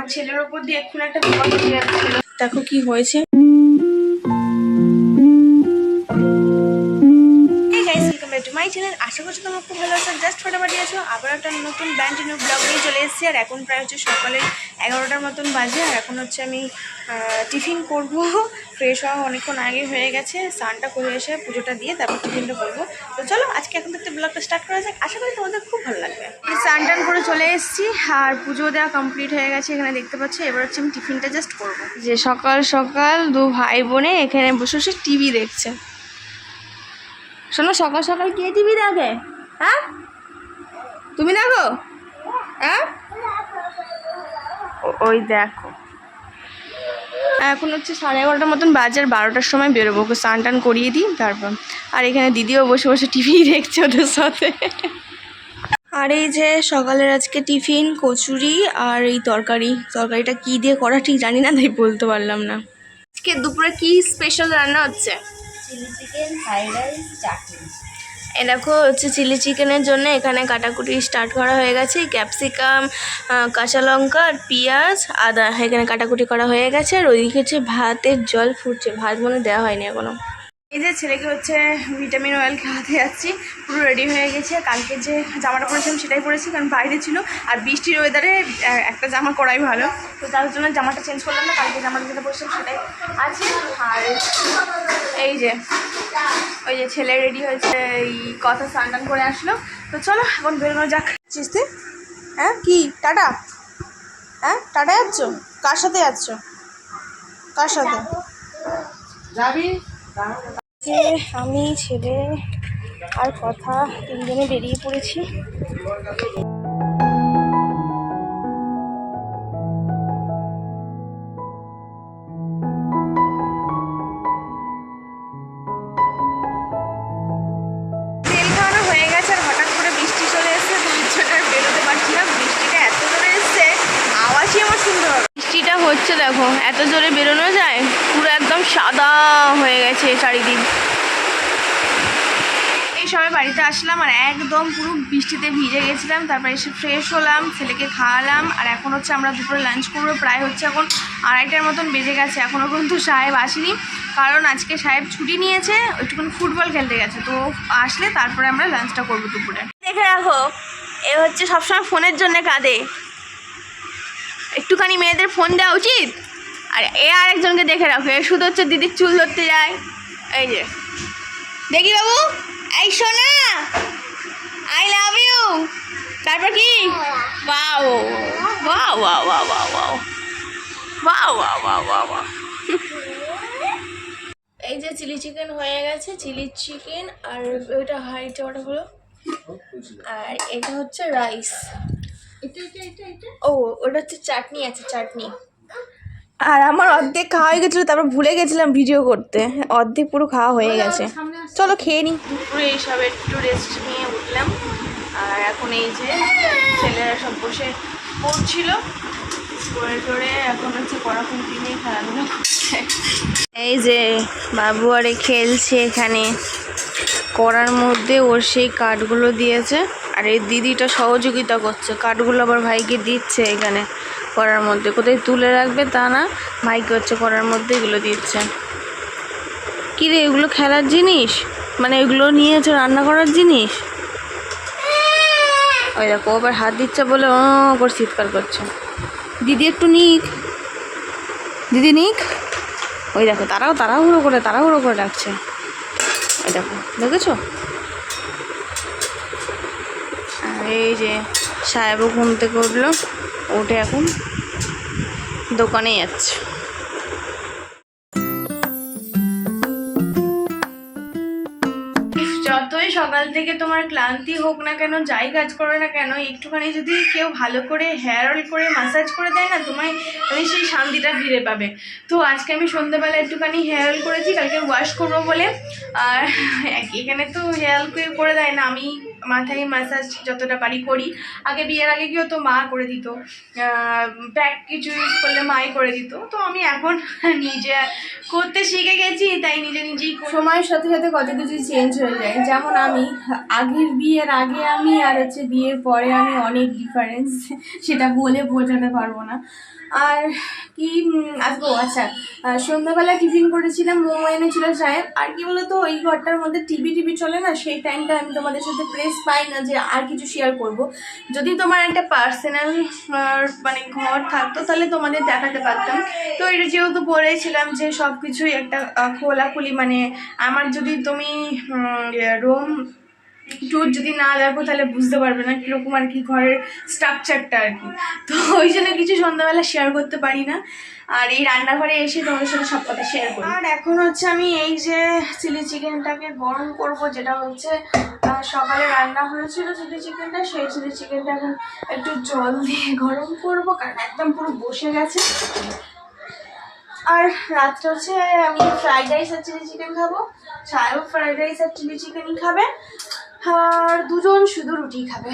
আমার ছেলের ওপর দিয়ে এক্ষুনি একটা বিপদ হয়ে যাচ্ছিল। দেখো কি হয়েছে। মাই চ্যানেল, আশা করছি তোমরা খুব ভালো আছো, জাস্ট ফটাফটি আছো। আবার একটা নতুন ব্যান্ড নিউ ব্লগ নিয়ে চলে এসেছি। আর এখন প্রায় হচ্ছে সকালে 11টার মতন বাজে। আর এখন হচ্ছে আমি টিফিন করব। ফ্রেশ হওয়া অনেকক্ষণ আগে হয়ে গেছে, স্নানটা করে এসে পুজোটা দিয়ে তারপর টিফিনটা করবো। তো চলো আজকে এখন থেকে ব্লগটা স্টার্ট করা যাক, আশা করি তোমাদের খুব ভালো লাগবে। স্নান টান করে চলে এসেছি আর পুজো দেওয়া কমপ্লিট হয়ে গেছে, এখানে দেখতে পাচ্ছি। এবার হচ্ছে আমি টিফিনটা জাস্ট করবো। যে সকাল সকাল দু ভাই বোনে এখানে বসে বসে টিভি দেখছে। শোনো, সকাল সকাল কে টিভি দেখে? হ্যাঁ, তুমি দেখো? হ্যাঁ, ওই দেখো। এখন হচ্ছে 11:30 মতন বাজে, আর 12টার সময় বেরোবো। ওকে স্নান টান করিয়ে দিই তারপর। আর এখানে দিদিও বসে বসে টিভি দেখছে ওদের সাথে। আর এই যে সকালের আজকে টিফিন কচুরি আর এই তরকারিটা কি দিয়ে করা ঠিক জানি না, তাই বলতে পারলাম না। আজকে দুপুরে কি স্পেশাল রান্না হচ্ছে? চিলি চিকেন, ফ্রাইড রাইস, চাটনি। এ দেখো হচ্ছে চিলি চিকেনের জন্য এখানে কাটাকুটি স্টার্ট করা হয়ে গেছে। ক্যাপসিকাম, কাঁচা লঙ্কা আর পেঁয়াজ, আদা এখানে কাটাকুটি করা হয়ে গেছে। আর ওইদিকে হচ্ছে ভাতের জল ফুটছে, ভাত মনে দেওয়া হয়নি এখনো। এই যে ছেলেকে হচ্ছে ভিটামিন অয়েল খাওয়াতে যাচ্ছি, পুরো রেডি হয়ে গেছে। কালকে যে জামাটা পরেছিলাম সেটাই পরেছি, কারণ বাইরে ছিল আর বৃষ্টির ওয়েদারে একটা জামা করাই ভালো। তো তার জন্য জামাটা চেঞ্জ করলাম না, কালকে জামাটা যেটা পরেছিলাম সেটাই আছে। আর এই যে ওই যে ছেলে রেডি হয়েছে, এই কথা স্নান টান করে আসলো। তো চলো এখন বেরোনো যাক। চিস্তি, হ্যাঁ কি টাটা? হ্যাঁ টাটা যাচ্ছ? কার সাথে যাচ্ছ? কার সাথে যাবি? আমি, ছেলে আর কথা তিনজনে বেরিয়ে পড়েছি। তেল খাওয়ানো হয়ে গেছে, আর হঠাৎ করে বৃষ্টি চলে এসছে, তার জন্য আর বেরোতে পারছি না। বৃষ্টিটা এত জোরে এসছে, আওয়াজই আমার শুনতে হবে। বৃষ্টিটা হচ্ছে দেখো, এত জোরে বেরোনো যায়? পুরো একদম সাদা হয়ে গেছে চারিদিক। এই সময় বাড়িতে আসলাম আর একদম পুরো বৃষ্টিতে ভিজে গেছিলাম। তারপর এসে ফ্রেশ হলাম, ছেলেকে খাওয়ালাম। আর এখন হচ্ছে আমরা দুপুরে লাঞ্চ করবো। প্রায় হচ্ছে এখন 2:30টার মতন বেজে গেছে, এখনও কিন্তু সাহেব আসেনি। কারণ আজকে সাহেব ছুটি নিয়েছে, একটুখানি ফুটবল খেলতে গেছে। তো আসলে তারপরে আমরা লাঞ্চটা করবো দুপুরে। দেখে রাখো, এ হচ্ছে সবসময় ফোনের জন্য কাঁদে। একটুখানি মেয়েদের ফোন দেওয়া উচিত। আর এ আরেকজনকে দেখে রাখো, এ শুধু হচ্ছে দিদির চুল ধরতে যায়। এই যে দেখি বাবু, এই সোনা, আই লাভ ইউ। তারপর কি? বাও বাও বাও বাও বাও বাও বাও বাও বাও বাও বাও। এই যে চিলি চিকেন হয়ে গেছে, চিলি চিকেন। আর ওইটা হাইটা ওটা হলো, আর এটা হচ্ছে রাইস। ও ওটা হচ্ছে চাটনি আছে, চাটনি। আর আমার অর্ধেক খাওয়া হয়ে গেছিলো, তারপর ভুলে গেছিলাম ভিডিও করতে। অর্ধেক পুরো খাওয়া হয়ে গেছে। চলো খেয়ে নিই। দুপুরে এইসব একটু রেস্ট নিয়ে উঠলাম। আর এখন এই যে ছেলেরা সব বসে পড়ছিল, পড়ে টড়ে এখন হচ্ছে কড়াকুন্তি নিয়ে খেলাধুলা করছে। এই যে বাবু আরে খেলছে এখানে কড়ার মধ্যে। ওর সেই কাঠগুলো দিয়েছে, আর এই দিদিটা সহযোগিতা করছে। কাঠগুলো আবার ভাইকে দিচ্ছে এখানে কড়ার মধ্যে। কোথায় তুলে রাখবে তা না, ভাইকে হচ্ছে কড়ার মধ্যে এগুলো দিচ্ছে। কী রে, এগুলো খেলার জিনিস? মানে এগুলো নিয়েছে রান্না করার জিনিস? ওই দেখো আবার হাত দিচ্ছে বলে ও করে চিৎকার করছে। দিদি একটু নিক, দিদি নিক। ওই দেখো তাড়াহুড়ো করে ডাকছে। ওই দেখো, দেখেছো? আর এই যে সাহেবও ঘুম থেকে উঠলো, উঠে এখন দোকানে যাচ্ছে। যতই সকাল থেকে তোমার ক্লান্তি হোক না কেন, যাই কাজ করো না কেন, একটুখানি যদি কেউ ভালো করে হেয়ার অয়েল করে মাসাজ করে দেয় না, তোমায় মানে সেই শান্তিটা ফিরে পাবে। তো আজকে আমি সন্ধ্যেবেলা একটুখানি হেয়ার অয়েল করেছি, কালকে ওয়াশ করবো বলে। আর এখানে তো হেয়ার অয়েল করে দেয় না, আমি মাথায় ম্যাসাজ যতটা পারি করি। আগে বিয়ের আগে কি হতো, মা করে দিত, ব্যাক কিছু ইউজ করলে মাই করে দিত। তো আমি এখন নিজে করতে শিখে গেছি, তাই নিজেই সময়ের সাথে সাথে কত কিছু চেঞ্জ হয়ে যায়। যেমন আমি আগের বিয়ের আগে আমি আর হচ্ছে বিয়ের পরে আমি অনেক ডিফারেন্স, সেটা বলে বোঝাতে পারবো না। আর কি আসবো, আচ্ছা সন্ধ্যাবেলা টিফিন করেছিলাম, মোমো এনেছিল সাহেব। আর কি বলতো, ওই ঘরটার মধ্যে টিভি চলে না, সেই টাইমটা আমি তোমাদের সাথে প্রেস পাই না যে আর কিছু শেয়ার করব। যদি তোমার একটা পার্সোনাল মানে ঘর থাকতো তাহলে তোমাদের দেখাতে পারতাম। তো এটা যেহেতু বলেছিলাম যে সব কিছুই একটা খোলাখুলি, মানে আমার যদি তুমি রুম ট্যুর যদি না দেখো তাহলে বুঝতে পারবে না কীরকম আর কি ঘরের স্ট্রাকচারটা আর কি। তো ওই জন্য কিছু সন্ধ্যাবেলা শেয়ার করতে পারি না, আর এই রান্নাঘরে এসে তোমাদের সাথে সব কথা শেয়ার করি। আর এখন হচ্ছে আমি এই যে চিলি চিকেনটাকে গরম করব, যেটা হচ্ছে সকালে রান্না হয়েছিল চিলি চিকেনটা, সেই চিলি চিকেনটা এখন একটু জল দিয়ে গরম করব, কারণ একদম পুরো বসে গেছে। আর রাত্রে হচ্ছে আমি ফ্রাইড রাইস আর চিলি চিকেন খাবো, সাহেব ফ্রাইড রাইস আর চিলি চিকেনই খাবে, আর দুজন শুধু রুটি খাবে,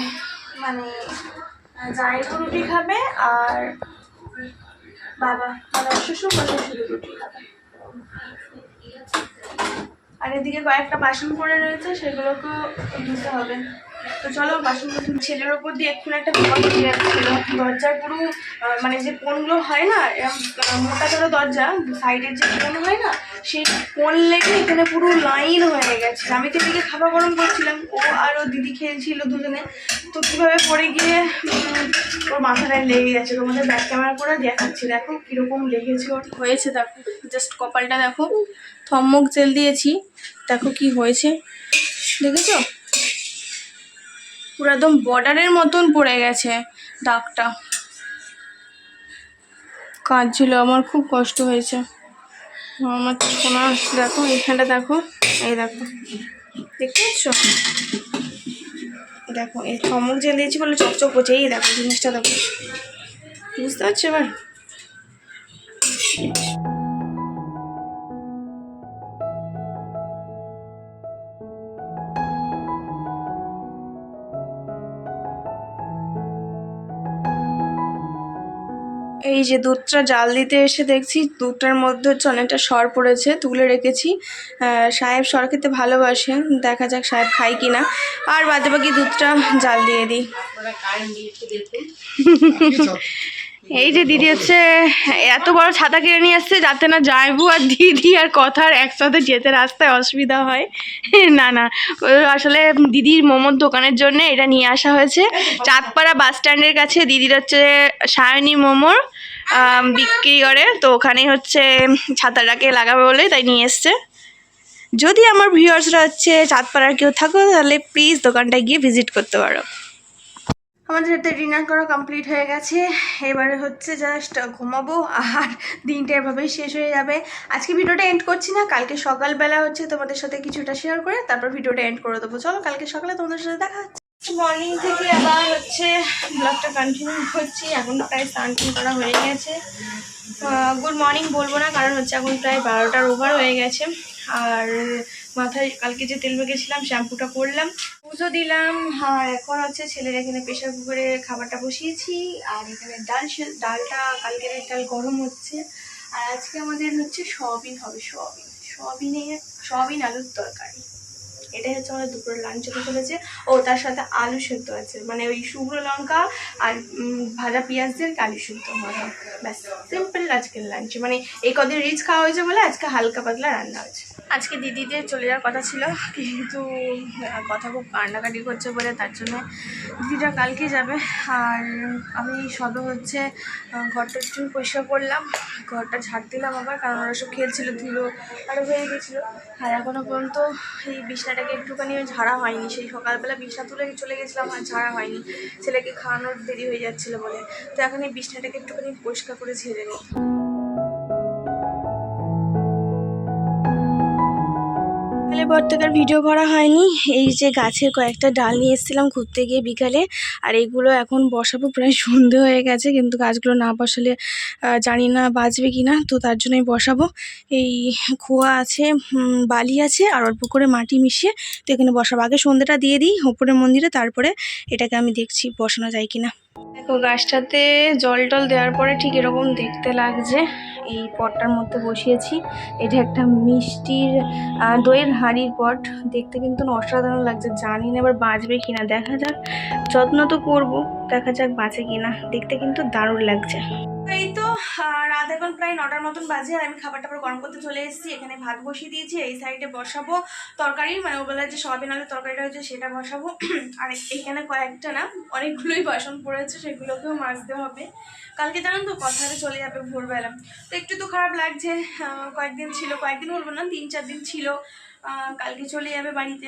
মানে জায়েরও রুটি খাবে আর বাবা মানে শ্বশুর মশাই শুধু রুটি খাবে। আর এদিকে কয়েকটা বাসন পড়ে রয়েছে, সেগুলোকেও ধুতে হবে। তো চলো বাসন প্রথম। ছেলের ওপর দিয়ে এক্ষুনি একটা বিপদ হয়ে যাচ্ছিল, দরজার পুরো মানে যে কোনগুলো হয় না মোটা ধরো দরজা সাইডের যে কোন হয় না, সেই কোন লেগে এখানে পুরো লাইন হয়ে গেছে। আমি তো এদিকে খাবার গরম করছিলাম, ও আর ও দিদি খেলছিল দুজনে, তো কীভাবে পড়ে গিয়ে ওর মাথাটায় লেগে গেছে। তোমাদের ব্যাক ক্যামেরা করে দেখাচ্ছি, দেখো কীরকম লেগেছে ওর হয়েছে। দেখো জাস্ট কপালটা দেখো, থম্মক জেল দিয়েছি, দেখো কি হয়েছে দেখেছো, পুরো একদম বর্ডারের মতন পড়ে গেছে দাগটা। কাঁদছিল, আমার খুব কষ্ট হয়েছে। আমার সোনা দেখো এখানটা দেখো, এই দেখো দেখতে পাচ্ছ, দেখো এই থম্মক জেল দিয়েছি বলে চকচক করছে। এই দেখো জিনিসটা দেখো, বুঝতে পারছো এবার। এই যে দুধটা জাল দিতে এসে দেখছি দুধটার মধ্যে হচ্ছে অনেকটা সর পড়েছে, তুলে রেখেছি। সাহেব সর খেতে ভালোবাসেন, দেখা যাক সাহেব খাই কিনা। আর বাদে বাকি দুধটা জাল দিয়ে দিই। এই যে দিদি হচ্ছে এত বড় ছাতা কিনে নিয়ে আসছে যাতে না যাইবু আর দিদি আর কথার একসাথে যেতে রাস্তায় অসুবিধা হয়। না আসলে দিদির মোমোর দোকানের জন্য এটা নিয়ে আসা হয়েছে। চাঁদপাড়া বাস স্ট্যান্ডের কাছে দিদির হচ্ছে সায়নী মোমোর বিক্রি করে, তো ওখানেই হচ্ছে ছাতাটাকে লাগাবে বলে তাই নিয়ে এসছে। যদি আমার ভিউয়ার্সরা হচ্ছে চাঁদপাড়ার কেউ থাকো তাহলে প্লিজ দোকানটায় গিয়ে ভিজিট করতে পারো। আমাদের হাতে ডিনার করা কমপ্লিট হয়ে গেছে, এবারে হচ্ছে জাস্ট ঘুমাবো আর দিনটা এভাবেই শেষ হয়ে যাবে। আজকে ভিডিওটা এন্ড করছি না, কালকে সকালবেলা হচ্ছে তোমাদের সাথে কিছুটা শেয়ার করে তারপর ভিডিওটা এন্ড করে দেবো। চলো কালকে সকালে তোমাদের সাথে দেখা হচ্ছে। মর্নিং থেকে আবার হচ্ছে ব্লগটা কন্টিনিউ করছি। এখন প্রায় স্নান করা হয়ে গেছে। গুড মর্নিং বলবো না, কারণ হচ্ছে এখন প্রায় 12টার ওভার হয়ে গেছে। আর মাথায় কালকে যে তেল মেখেছিলাম শ্যাম্পুটা করলাম, পুজো দিলাম। আর এখন হচ্ছে ছেলের এখানে প্রেশার কুকারে খাবারটা বসিয়েছি, আর এখানে ডালটা কালকের ডাল গরম হচ্ছে। আর আজকে আমাদের হচ্ছে সয়াবিন হবে, সয়াবিন আলুর তরকারি। এটাই হচ্ছে আমাদের দুপুরের লাঞ্চ হতে চলেছে। ও তার সাথে আলু সেদ্ধ আছে, মানে ওই শুকনো লঙ্কা আর ভাজা পেঁয়াজ দিয়ে আলু সেদ্ধ হবে। ব্যাস সিম্পল আজকের লাঞ্চ, মানে এই কদিন রিচ খাওয়া হয়েছে বলে আজকে হালকা পাতলা রান্না হয়েছে। আজকে দিদিদের চলে যাওয়ার কথা ছিল, কিন্তু কথা খুব কান্নাকাটি করছে বলে তার জন্য দিদিটা কালকে যাবে। আর আমি সবে হচ্ছে ঘরটা একটু পরিষ্কার করলাম, ঘরটা ঝাড় দিলাম আবার, কারণ ওরা সব খেলছিল, ধুলো আরও হয়ে গেছিলো। আর এখনও পর্যন্ত এই বিছনাটাকে একটুখানি ঝাড়া হয়নি, সেই সকালবেলা বিছনা তুলে চলে গেছিলাম আর ঝাড়া হয়নি, ছেলেকে খাওয়ানোর দেরি হয়ে যাচ্ছিলো বলে। তো এখন এই বিছনাটাকে একটুখানি পরিষ্কার করে ঝেড়ে নিই। পর থেকে আর ভিডিও করা হয়নি। এই যে গাছের কয়েকটা ডাল নিয়ে এসেছিলাম ঘুরতে গিয়ে বিকালে, আর এইগুলো এখন বসাবো। প্রায় সন্ধে হয়ে গেছে, কিন্তু গাছগুলো না বসালে জানি না বাঁচবে কি না, তো তার জন্যই বসাবো। এই খোয়া আছে, বালি আছে, আর অল্প করে মাটি মিশিয়ে তো এখানে বসাবো। আগে সন্ধেটা দিয়ে দিই ওপরের মন্দিরে, তারপরে এটাকে আমি দেখছি বসানো যায় কিনা। দেখো গাছটাতে জল টল দেওয়ার পরে ঠিক এরকম দেখতে লাগছে। এই পটটার মধ্যে বসিয়েছি। এটা একটা মিষ্টির দইয়ের হাঁড়ির পট, দেখতে কিন্তু অসাধারণ লাগছে। জানি না এবার বাঁচবে কিনা, দেখা যাক। যত্ন তো করবো, দেখা যাক বাঁচে কিনা। দেখতে কিন্তু দারুণ লাগছে। এই তো রাত এখন প্রায় 9টার মতন বাজে, আর আমি খাবার টাবার গরম করতে চলে এসেছি। এখানে ভাত বসিয়ে দিয়েছি, এই সাইডে বসাবো তরকারি, মানে ওবেলায় যে সয়াবিন আলুর তরকারিটা হচ্ছে সেটা বসাবো। আর এখানে কয়েকটা না অনেকগুলোই বাসন পড়েছে, সেগুলোকেও মাজতে হবে। কালকে জানেন তো কথাটা চলে যাবে ভোরবেলা, তো একটু তো খারাপ লাগছে। কয়েকদিন ছিল, কয়েকদিন বলবো না, 3-4 দিন ছিল। কালকে চলে যাবে বাড়িতে,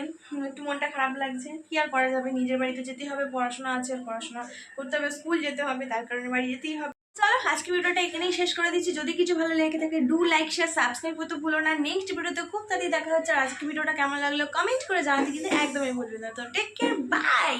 একটু মনটা খারাপ লাগছে। কি আর করা যাবে, নিজের বাড়িতে যেতেই হবে, পড়াশোনা আছে, আর পড়াশোনা করতে হবে, স্কুল যেতে হবে, তার কারণে বাড়ি যেতেই হবে। চলো আজকে ভিডিওটা এখানেই শেষ করে দিচ্ছি। যদি কিছু ভালো লেগে থাকে ডু লাইক শেয়ার সাবস্ক্রাইব করতে ভুলো না। নেক্সট ভিডিওতে খুব তাড়াতাড়ি দেখা হচ্ছে। আর আজকে ভিডিওটা কেমন লাগলো কমেন্ট করে জানাতে কিন্তু একদমই ভুলবে না। তো টেক কেয়ার, বাই।